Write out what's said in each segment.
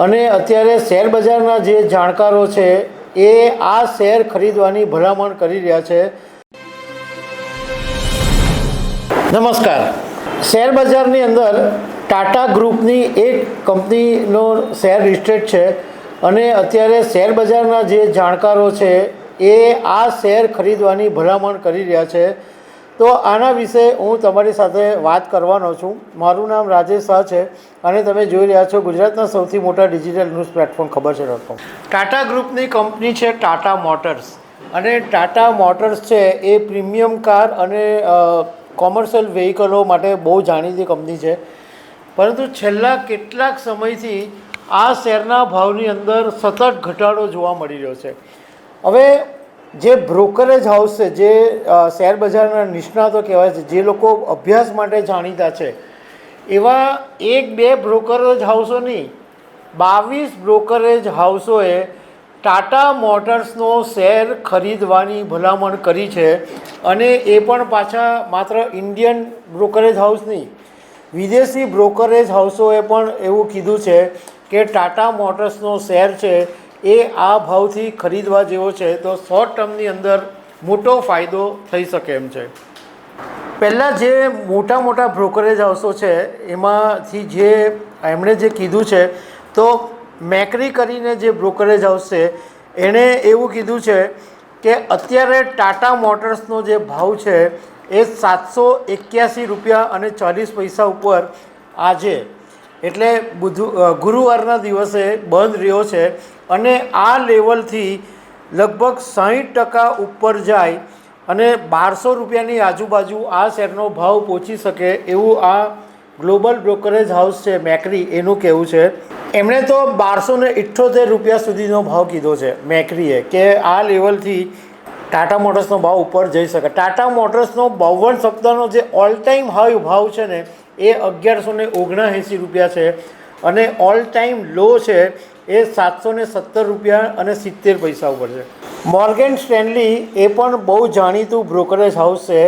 અને અત્યારે શેર બજારના જે જાણકારો છે એ આ શેર ખરીદવાની ભલામણ કરી રહ્યા છે। નમસ્કાર। શેર બજારની અંદર ટાટા ગ્રુપની એક કંપનીનો શેર લિસ્ટેડ છે અને અત્યારે શેર બજારના જે જાણકારો છે એ આ શેર ખરીદવાની ભલામણ કરી રહ્યા છે। તો આના વિશે હું તમારી સાથે વાત કરવાનો છું। મારું નામ રાજેશ શાહ છે અને તમે જોઈ રહ્યા છો ગુજરાતના સૌથી મોટા ડિજિટલ ન્યૂઝ પ્લેટફોર્મ ખબર છે .com। ટાટા ગ્રુપની કંપની છે ટાટા મોટર્સ અને ટાટા મોટર્સ છે એ પ્રીમિયમ કાર અને કોમર્શિયલ વ્હીકલો માટે બહુ જાણીતી કંપની છે, પરંતુ છેલ્લા કેટલાક સમયથી આ શેરના ભાવની અંદર સતત ઘટાડો જોવા મળી રહ્યો છે। હવે જે બ્રોકરેજ હાઉસ છે, જે શેર બજારના નિષ્ણાતો કહેવાય છે, જે લોકો અભ્યાસ માટે જાણીતા છે, એવા 1-2 બ્રોકરેજ હાઉસો નહીં, 22 બ્રોકરેજ હાઉસોએ ટાટા મોટર્સનો શેર ખરીદવાની ભલામણ કરી છે। અને એ પણ પાછા માત્ર ઇન્ડિયન બ્રોકરેજ હાઉસ નહીં, વિદેશી બ્રોકરેજ હાઉસોએ પણ એવું કીધું છે કે ટાટા મોટર્સનો શેર છે એ આ ભાવથી ખરીદવા જેવો છે, તો શોર્ટ ટર્મની અંદર મોટો ફાયદો થઈ શકે એમ છે। પહેલાં જે મોટા મોટા બ્રોકરેજ હાઉસો છે એમાંથી એમણે જે કીધું છે, તો મેક્રી કરીને જે બ્રોકરેજ હાઉસ છે એણે એવું કીધું છે કે અત્યારે ટાટા મોટર્સનો જે ભાવ છે એ ₹781.40 ઉપર આજે એટલે ગુરુવારના દિવસે બંધ રહ્યો છે અને આ લેવલથી લગભગ 60% ઉપર જાય અને ₹1200ની આજુબાજુ આ શેરનો ભાવ પહોંચી શકે એવું આ ગ્લોબલ બ્રોકરેજ હાઉસ છે મેક્રી, એનું કહેવું છે। એમણે તો ₹1278 સુધીનો ભાવ કીધો છે મેક્રીએ, કે આ લેવલથી ટાટા મોટર્સનો ભાવ ઉપર જઈ શકે। ટાટા મોટર્સનો 52 સપ્તાહનો જે ઓલ ટાઈમ હાઈ ભાવ છે ને એ ₹1179 છે અને ઓલ ટાઈમ લો છે એ ₹717.70 ઉપર છે। મોર્ગન સ્ટેનલી એ પણ બહુ જાણીતું બ્રોકરેજ હાઉસ છે,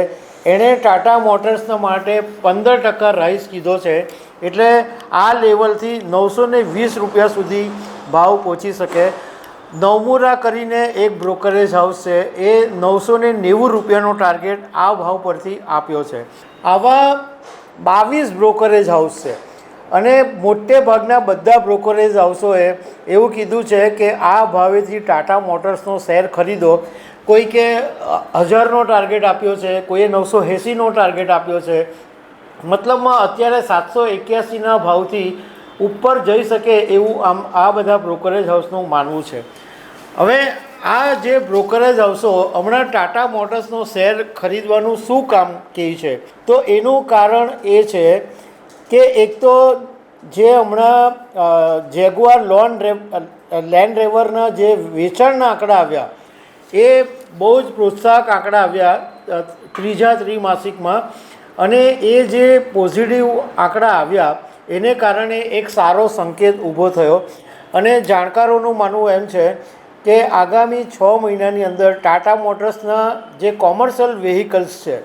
એણે ટાટા મોટર્સના માટે 15% રાઇઝ કીધો છે, એટલે આ લેવલથી ₹920 સુધી ભાવ પહોંચી શકે। નવમુરા કરીને એક બ્રોકરેજ હાઉસ છે, એ ₹990નો ટાર્ગેટ આ ભાવ પરથી આપ્યો છે। આવા 22 બ્રોકરેજ હાઉસ છે અને મોટે ભાગના બધા બ્રોકરેજ હાઉસોએ એવું કીધું છે કે આ ભાવેથી ટાટા મોટર્સનો શેર ખરીદો। કોઈકે 1000નો ટાર્ગેટ આપ્યો છે, કોઈએ 980નો ટાર્ગેટ આપ્યો છે, મતલબમાં અત્યારે 781ના ભાવથી ઉપર જઈ શકે એવું આ બધા બ્રોકરેજ હાઉસનું માનવું છે। હવે આ જે બ્રોકરેજ હાઉસો હમણાં ટાટા મોટર્સનો શેર ખરીદવાનું શું કામ કહે છે, તો એનું કારણ એ છે કે એક તો જે હમણાં જેગુઆર લેન્ડ રોવરના જે વેચાણના આંકડા આવ્યા એ બહુ જ પ્રોત્સાહક આંકડા આવ્યા ત્રીજા ત્રિમાસિકમાં, અને એ જે પોઝિટિવ આંકડા આવ્યા એને કારણે એક સારો સંકેત ઊભો થયો અને જાણકારોનું માનવું એમ છે કે આગામી 6 મહિનાની અંદર ટાટા મોટર્સના જે કોમર્શિયલ વ્હીકલ્સ છે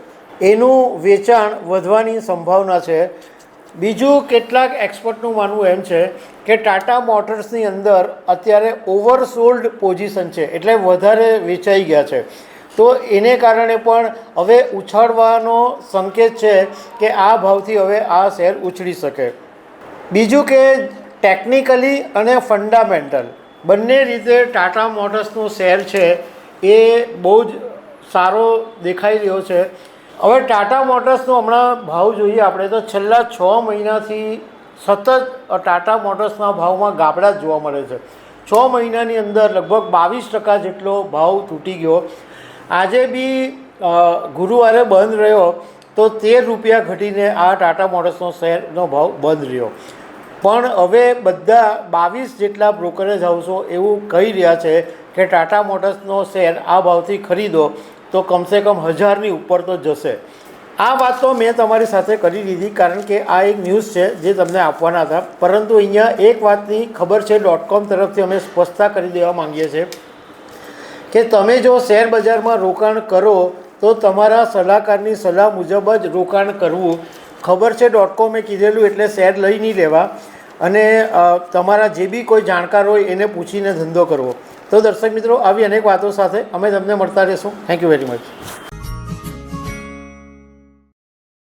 એનું વેચાણ વધવાની સંભાવના છે। બીજું કેટલાક એક્સપર્ટનું માનવું એમ છે કે ટાટા મોટર્સની અંદર અત્યારે ઓવરસોલ્ડ પોઝિશન છે, એટલે વધારે વેચાઈ ગયા છે, તો એને કારણે પણ હવે ઉછાળવાનો સંકેત છે કે આ ભાવથી હવે આ શેર ઉછળી શકે। બીજું કે ટેકનિકલી અને ફંડામેન્ટલ બંને રીતે ટાટા મોટર્સનો શેર છે એ બહુ જ સારો દેખાઈ રહ્યો છે। હવે ટાટા મોટર્સનો હમણાં ભાવ જોઈએ આપણે તો છેલ્લા 6 મહિનાથી સતત ટાટા મોટર્સના ભાવમાં ગાબડા જ જોવા મળે છે। 6 મહિનાની અંદર લગભગ 22% જેટલો ભાવ તૂટી ગયો। આજે બી ગુરુવારે બંધ રહ્યો તો ₹13 ઘટીને આ ટાટા મોટર્સનો શેરનો ભાવ બંધ રહ્યો, પણ હવે બધા 22 જેટલા બ્રોકરેજ હાઉસો એવું કહી રહ્યા છે કે ટાટા મોટર્સનો શેર આ ભાવથી ખરીદો તો કમસે કમ 1000ની ઉપર તો જશે। આ વાત તો મેં તમારી સાથે કરી દીધી કારણ કે આ એક ન્યૂઝ છે જે તમને આપવાના હતા, પરંતુ અહીંયા એક વાતની ખબર છે .com તરફથી અમે સ્પષ્ટતા કરી દેવા માંગીએ છીએ કે તમે જો શેર બજારમાં રોકાણ કરો તો તમારા સલાહકારની સલાહ મુજબ જ રોકાણ કરવું। ખબર છે .comએ કીધેલું એટલે શેર લઈ નહીં લેવા, અને તમારા જે બી કોઈ જાણકાર હોય એને પૂછીને ધંધો કરવો. તો દર્શક મિત્રો, આવી અનેક વાતો સાથે અમે તમને મળતા રહીશું. Thank you very much.